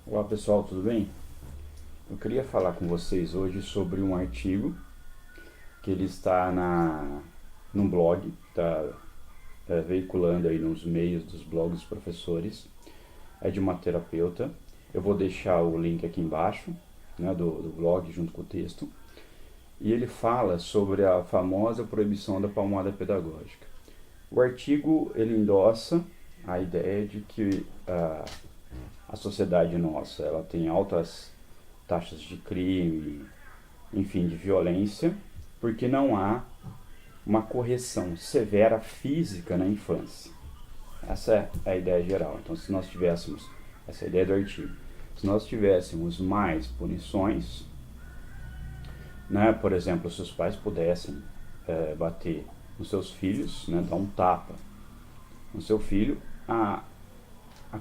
Olá pessoal, tudo bem? Eu queria falar com vocês hoje sobre um artigo que ele está num blog, está veiculando aí nos meios dos blogs dos professores, é de uma terapeuta. Eu vou deixar o link aqui embaixo, né, do blog junto com o texto, e ele fala sobre a famosa proibição da palmada pedagógica. O artigo ele endossa a ideia de que a sociedade nossa ela tem altas taxas de crime, enfim, de violência, porque não há uma correção severa física na infância. Essa é a ideia geral. Então, se nós tivéssemos, essa é a ideia do artigo, se nós tivéssemos mais punições, né, por exemplo, se os pais pudessem bater nos seus filhos, né, dar um tapa no seu filho, a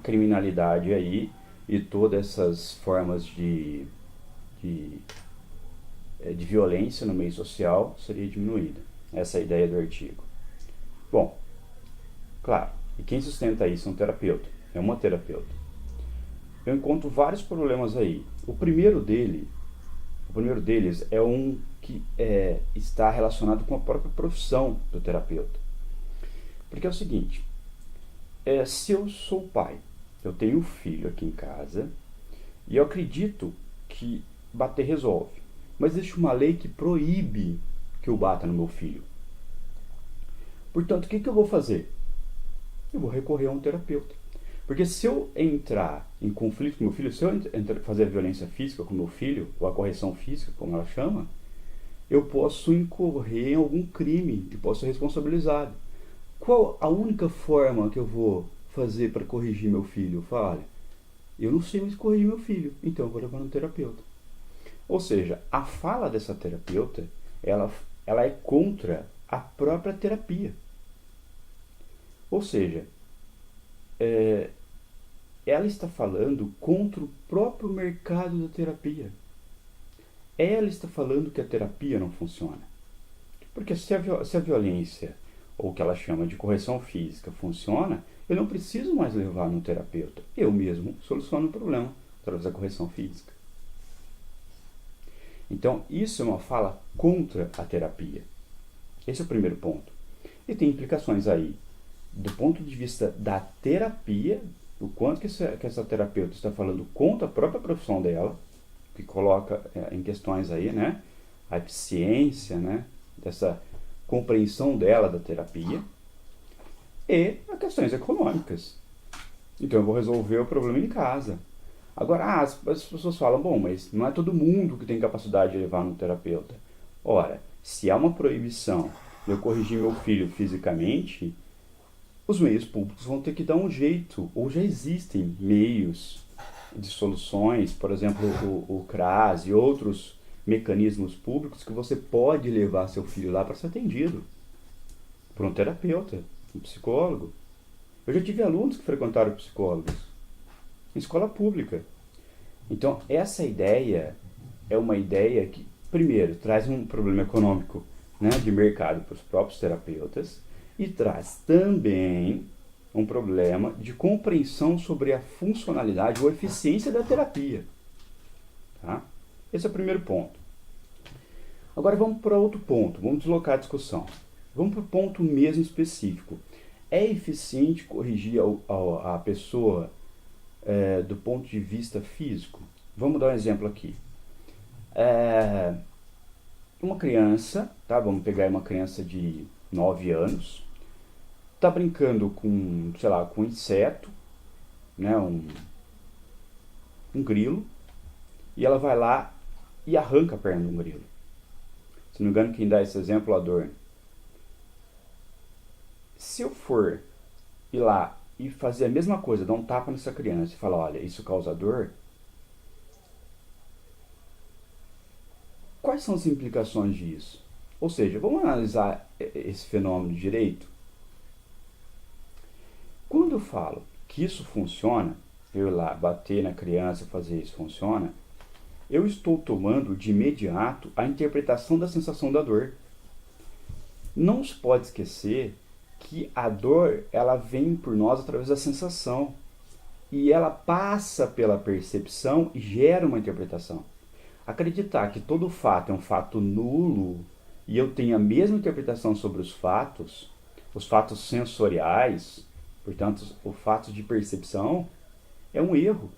criminalidade aí e todas essas formas de violência no meio social seria diminuída. Essa é a ideia do artigo. Bom, claro, e quem sustenta isso é um terapeuta, é uma terapeuta. Eu encontro vários problemas aí. O primeiro deles é um que está relacionado com a própria profissão do terapeuta. Porque é o seguinte, se eu sou pai, eu tenho um filho aqui em casa, e eu acredito que bater resolve. Mas existe uma lei que proíbe que eu bata no meu filho. Portanto, o que eu vou fazer? Eu vou recorrer a um terapeuta. Porque se eu entrar em conflito com meu filho, se eu fazer a violência física com meu filho, ou a correção física, como ela chama, eu posso incorrer em algum crime e posso ser responsabilizado. Qual a única forma que eu vou fazer para corrigir meu filho? Eu falo, olha, eu não sei mais corrigir meu filho, então eu vou levar um terapeuta. Ou seja, a fala dessa terapeuta, ela é contra a própria terapia. Ou seja, ela está falando contra o próprio mercado da terapia. Ela está falando que a terapia não funciona. Porque se a violência, ou o que ela chama de correção física, funciona, eu não preciso mais levar no terapeuta. Eu mesmo soluciono o problema através da correção física. Então, isso é uma fala contra a terapia. Esse é o primeiro ponto. E tem implicações aí, do ponto de vista da terapia, o quanto que essa terapeuta está falando contra a própria profissão dela, que coloca em questões aí, né, a eficiência, né, dessa compreensão dela da terapia, e as questões econômicas. Então eu vou resolver o problema em casa. Agora, as pessoas falam, bom, mas não é todo mundo que tem capacidade de levar no terapeuta. Ora, se há uma proibição de eu corrigir meu filho fisicamente, os meios públicos vão ter que dar um jeito, ou já existem meios de soluções, por exemplo, o CRAS e outros mecanismos públicos que você pode levar seu filho lá para ser atendido por um terapeuta, um psicólogo. Eu já tive alunos que frequentaram psicólogos em escola pública. Então, essa ideia é uma ideia que, primeiro, traz um problema econômico, né, de mercado para os próprios terapeutas e traz também um problema de compreensão sobre a funcionalidade ou eficiência da terapia. Tá? Esse é o primeiro ponto. Agora vamos para outro ponto, vamos deslocar a discussão. Vamos para o ponto mesmo específico. É eficiente corrigir a pessoa do ponto de vista físico? Vamos dar um exemplo aqui. Uma criança, tá? Vamos pegar uma criança de 9 anos, está brincando com, sei lá, com um inseto, né, um grilo, e ela vai lá e arranca a perna de um grilo. Se não me engano, quem dá esse exemplo é a dor. Se eu for ir lá e fazer a mesma coisa, dar um tapa nessa criança e falar, olha, isso causa dor, quais são as implicações disso? Ou seja, vamos analisar esse fenômeno direito? Quando eu falo que isso funciona, eu ir lá bater na criança, fazer isso funciona, eu estou tomando de imediato a interpretação da sensação da dor. Não se pode esquecer que a dor ela vem por nós através da sensação. e ela passa pela percepção e gera uma interpretação. Acreditar que todo fato é um fato nulo e eu tenho a mesma interpretação sobre os fatos sensoriais, portanto, os fatos de percepção, é um erro.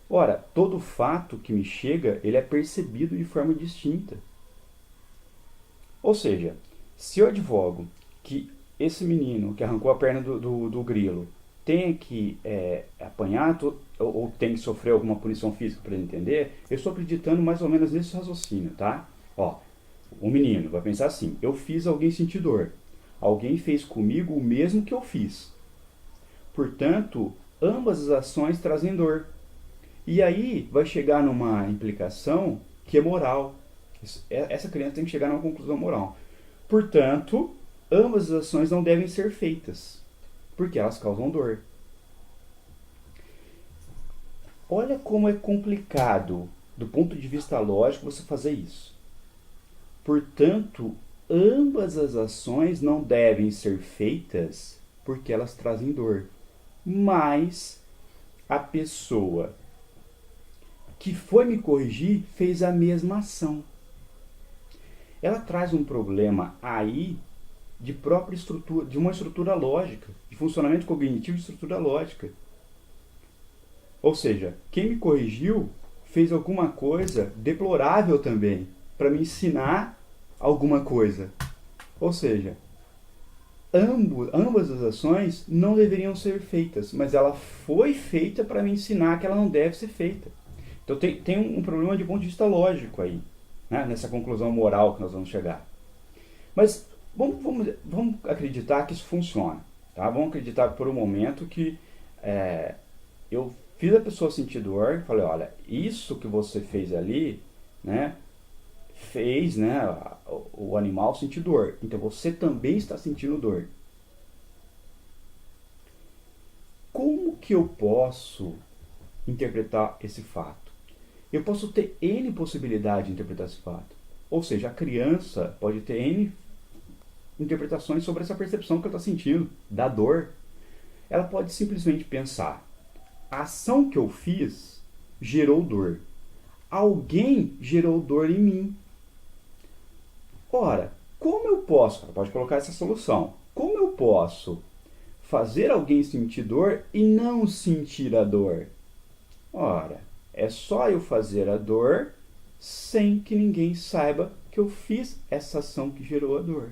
Ora, todo fato que me chega, ele é percebido de forma distinta. Ou seja, se eu advogo que esse menino que arrancou a perna do grilo tem que apanhar ou tem que sofrer alguma punição física para ele entender, eu estou acreditando mais ou menos nesse raciocínio, tá? Ó, o menino vai pensar assim: eu fiz alguém sentir dor. Alguém fez comigo o mesmo que eu fiz. Portanto, ambas as ações trazem dor. E aí vai chegar numa implicação que é moral. Essa criança tem que chegar numa conclusão moral. Portanto, ambas as ações não devem ser feitas, porque elas causam dor. Olha como é complicado, do ponto de vista lógico, você fazer isso. Portanto, ambas as ações não devem ser feitas porque elas trazem dor. Mas a pessoa que foi me corrigir fez a mesma ação. Ela traz um problema aí de própria estrutura, de uma estrutura lógica, de funcionamento cognitivo de estrutura lógica. Ou seja, quem me corrigiu fez alguma coisa deplorável também, para me ensinar alguma coisa. Ou seja, ambas as ações não deveriam ser feitas, mas ela foi feita para me ensinar que ela não deve ser feita. Então tem um problema de ponto de vista lógico aí, né, nessa conclusão moral que nós vamos chegar. Mas vamos acreditar que isso funciona. Tá? Vamos acreditar por um momento que eu fiz a pessoa sentir dor, falei: olha, isso que você fez ali, né, fez, né, o animal sentir dor. Então você também está sentindo dor. Como que eu posso interpretar esse fato? Eu posso ter N possibilidades de interpretar esse fato. Ou seja, a criança pode ter N interpretações sobre essa percepção que ela está sentindo, da dor. Ela pode simplesmente pensar: a ação que eu fiz gerou dor. Alguém gerou dor em mim. Ora, como eu posso, ela pode colocar essa solução, como eu posso fazer alguém sentir dor e não sentir a dor? Ora, é só eu fazer a dor sem que ninguém saiba que eu fiz essa ação que gerou a dor.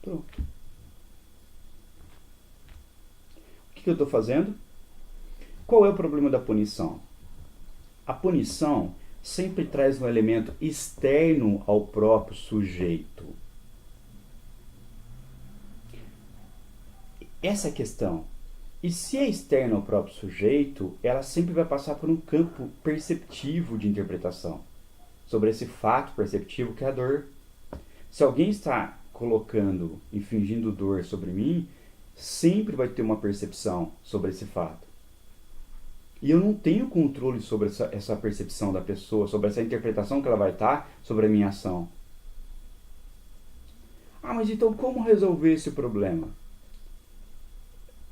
Pronto. O que eu estou fazendo? Qual é o problema da punição? A punição sempre traz um elemento externo ao próprio sujeito. Essa é a questão. E se é externo ao próprio sujeito, ela sempre vai passar por um campo perceptivo de interpretação sobre esse fato perceptivo que é a dor. Se alguém está colocando, infligindo dor sobre mim, sempre vai ter uma percepção sobre esse fato. E eu não tenho controle sobre essa percepção da pessoa, sobre essa interpretação que ela vai estar sobre a minha ação. Ah, mas então como resolver esse problema?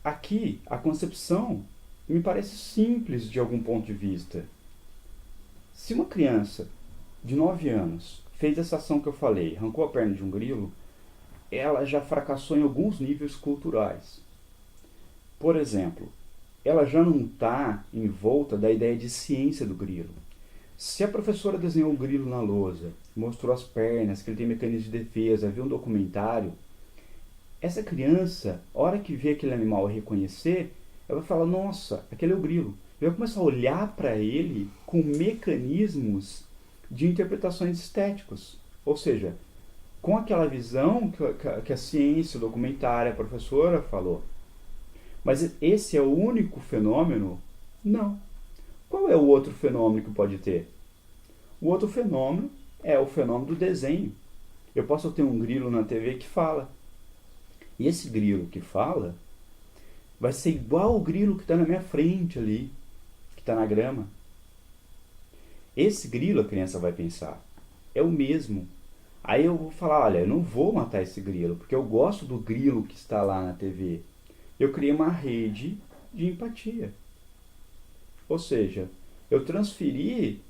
Aqui, a concepção me parece simples de algum ponto de vista. Se uma criança de 9 anos fez essa ação que eu falei, arrancou a perna de um grilo, ela já fracassou em alguns níveis culturais. Por exemplo, ela já não está em volta da ideia de ciência do grilo. Se a professora desenhou o grilo na lousa, mostrou as pernas, que ele tem mecanismo de defesa, viu um documentário, essa criança, a hora que vê aquele animal e reconhecer, ela vai falar: nossa, aquele é o grilo. E vai começar a olhar para ele com mecanismos de interpretações estéticos. Ou seja, com aquela visão que a ciência, o documentário, a professora falou. Mas esse é o único fenômeno? Não. Qual é o outro fenômeno que pode ter? O outro fenômeno é o fenômeno do desenho. Eu posso ter um grilo na TV que fala. E esse grilo que fala vai ser igual ao grilo que está na minha frente ali, que está na grama. Esse grilo, a criança vai pensar, é o mesmo. Aí eu vou falar: olha, eu não vou matar esse grilo, porque eu gosto do grilo que está lá na TV. Eu criei uma rede de empatia. Ou seja, eu transferi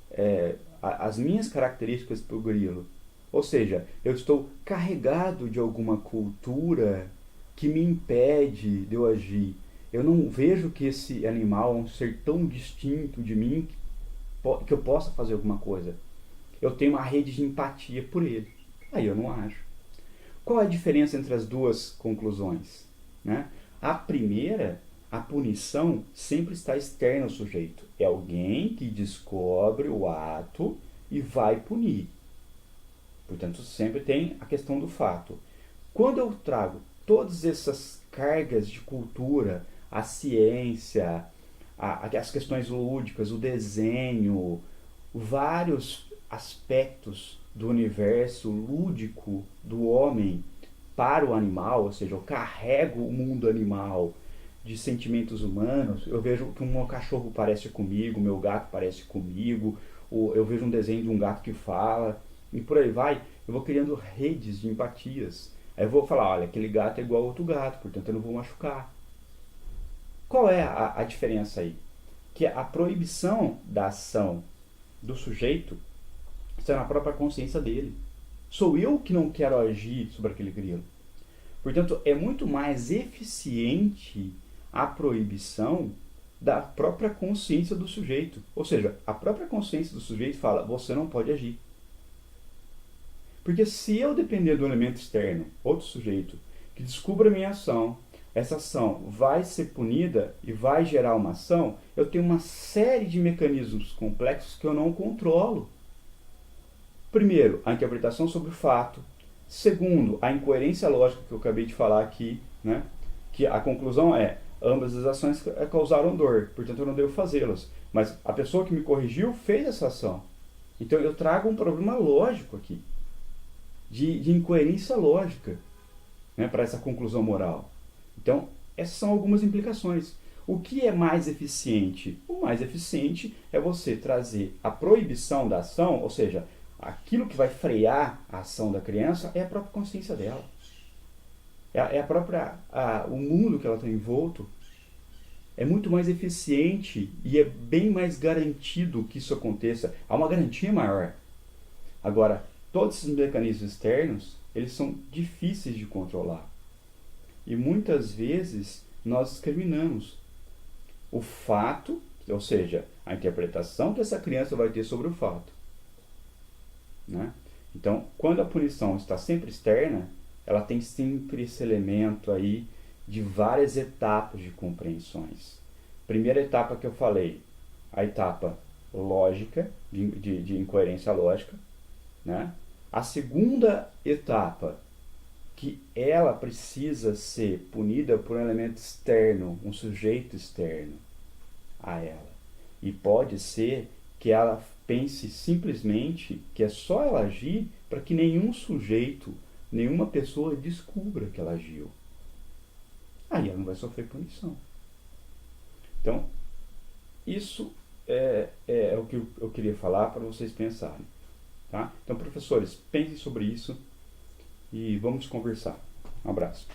as minhas características para o grilo. Ou seja, eu estou carregado de alguma cultura que me impede de eu agir. Eu não vejo que esse animal é um ser tão distinto de mim que eu possa fazer alguma coisa. Eu tenho uma rede de empatia por ele. Aí eu não ajo. Qual a diferença entre as duas conclusões? Né? A primeira, a punição sempre está externa ao sujeito. É alguém que descobre o ato e vai punir. Portanto, sempre tem a questão do fato. Quando eu trago todas essas cargas de cultura, a ciência, as questões lúdicas, o desenho, vários aspectos do universo lúdico do homem para o animal, ou seja, eu carrego o mundo animal de sentimentos humanos, eu vejo que o meu cachorro parece comigo, o meu gato parece comigo, eu vejo um desenho de um gato que fala, e por aí vai, eu vou criando redes de empatias. Aí eu vou falar, olha, aquele gato é igual a outro gato, portanto eu não vou machucar. Qual é a diferença aí? Que a proibição da ação do sujeito está na própria consciência dele. Sou eu que não quero agir sobre aquele grilo. Portanto, é muito mais eficiente a proibição da própria consciência do sujeito. Ou seja, a própria consciência do sujeito fala, você não pode agir. Porque se eu depender do elemento externo, outro sujeito, que descubra a minha ação, essa ação vai ser punida e vai gerar uma ação, eu tenho uma série de mecanismos complexos que eu não controlo. Primeiro, a interpretação sobre o fato. Segundo, a incoerência lógica que eu acabei de falar aqui, né? Que a conclusão é, ambas as ações causaram dor, portanto eu não devo fazê-las. Mas a pessoa que me corrigiu fez essa ação. Então eu trago um problema lógico aqui, de incoerência lógica, né, para essa conclusão moral. Então, essas são algumas implicações. O que é mais eficiente? O mais eficiente é você trazer a proibição da ação, ou seja, aquilo que vai frear a ação da criança é a própria consciência dela. É a própria, o mundo que ela está envolto. É muito mais eficiente e é bem mais garantido que isso aconteça. Há uma garantia maior. Agora, todos esses mecanismos externos, eles são difíceis de controlar. E muitas vezes nós discriminamos o fato, ou seja, a interpretação que essa criança vai ter sobre o fato. Né? Então, quando a punição está sempre externa, ela tem sempre esse elemento aí de várias etapas de compreensões. Primeira etapa que eu falei, a etapa lógica, de incoerência lógica. Né? A segunda etapa, que ela precisa ser punida por um elemento externo, um sujeito externo a ela. E pode ser que ela pense simplesmente que é só ela agir para que nenhum sujeito, nenhuma pessoa descubra que ela agiu. Aí ela não vai sofrer punição. Então, isso é o que eu queria falar para vocês pensarem. Tá? Então, professores, pensem sobre isso e vamos conversar. Um abraço.